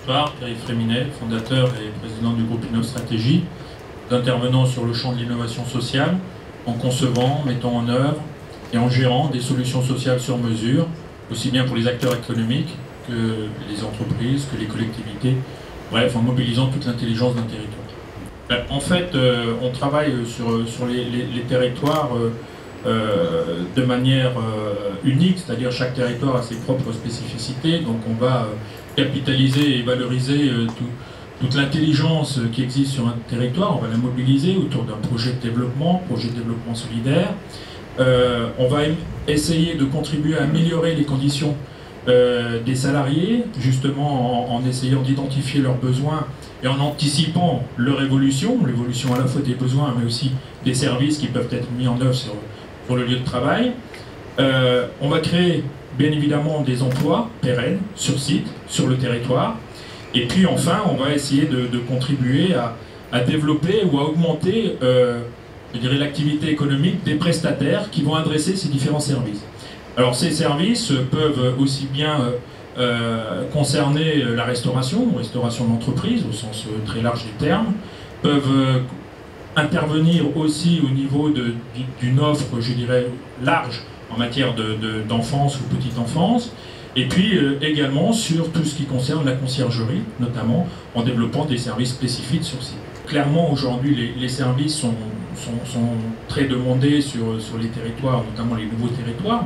Pierre-Yves Fréminet, fondateur et président du groupe Innostratégie, intervenant sur le champ de l'innovation sociale, en concevant, mettant en œuvre et en gérant des solutions sociales sur mesure, aussi bien pour les acteurs économiques que les entreprises, que les collectivités, bref, en mobilisant toute l'intelligence d'un territoire. En fait, on travaille sur les territoires de manière unique, c'est-à-dire chaque territoire a ses propres spécificités, donc on va capitaliser et valoriser toute l'intelligence qui existe sur un territoire, on va la mobiliser autour d'un projet de développement solidaire. On va essayer de contribuer à améliorer les conditions des salariés, justement en essayant d'identifier leurs besoins et en anticipant leur évolution à la fois des besoins mais aussi des services qui peuvent être mis en œuvre sur le lieu de travail. On va créer bien évidemment des emplois pérennes sur site, sur le territoire. Et puis enfin, on va essayer de contribuer à développer ou à augmenter je dirais, l'activité économique des prestataires qui vont adresser ces différents services. Alors ces services peuvent aussi bien concerner la restauration d'entreprise au sens très large du terme, peuvent intervenir aussi au niveau d'une offre, je dirais, large en matière d'enfance ou petite enfance, et puis également sur tout ce qui concerne la conciergerie, notamment en développant des services spécifiques sur site. Clairement, aujourd'hui, les services sont très demandés sur les territoires, notamment les nouveaux territoires,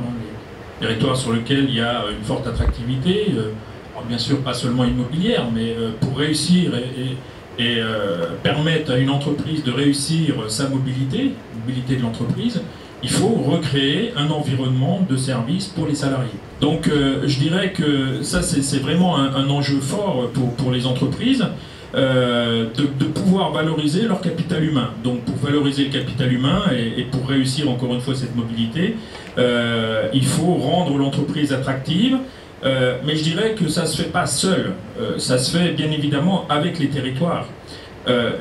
les territoires sur lesquels il y a une forte attractivité, alors bien sûr pas seulement immobilière, mais pour réussir et permettre à une entreprise de réussir sa mobilité de l'entreprise, il faut recréer un environnement de service pour les salariés. Donc je dirais que ça c'est vraiment un enjeu fort pour les entreprises, de pouvoir valoriser leur capital humain. Donc pour valoriser le capital humain et pour réussir encore une fois cette mobilité, il faut rendre l'entreprise attractive, mais je dirais que ça ne se fait pas seul, ça se fait bien évidemment avec les territoires.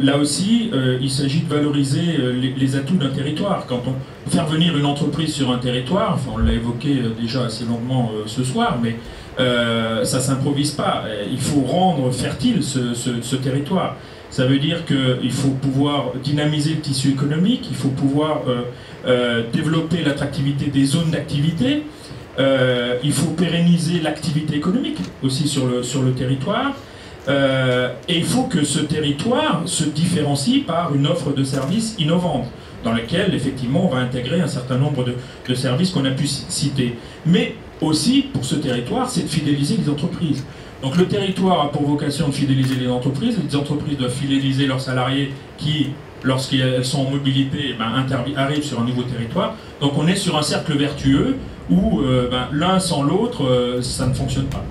Là aussi, il s'agit de valoriser les atouts d'un territoire. Quand on fait venir une entreprise sur un territoire, enfin on l'a évoqué déjà assez longuement ce soir, mais ça ne s'improvise pas. Il faut rendre fertile ce territoire. Ça veut dire qu'il faut pouvoir dynamiser le tissu économique, il faut pouvoir développer l'attractivité des zones d'activité, il faut pérenniser l'activité économique aussi sur le territoire. Et il faut que ce territoire se différencie par une offre de services innovante, dans laquelle effectivement on va intégrer un certain nombre de services qu'on a pu citer. Mais aussi, pour ce territoire, c'est de fidéliser les entreprises. Donc le territoire a pour vocation de fidéliser les entreprises doivent fidéliser leurs salariés qui, lorsqu'elles sont en mobilité, arrivent sur un nouveau territoire. Donc on est sur un cercle vertueux où l'un sans l'autre, ça ne fonctionne pas.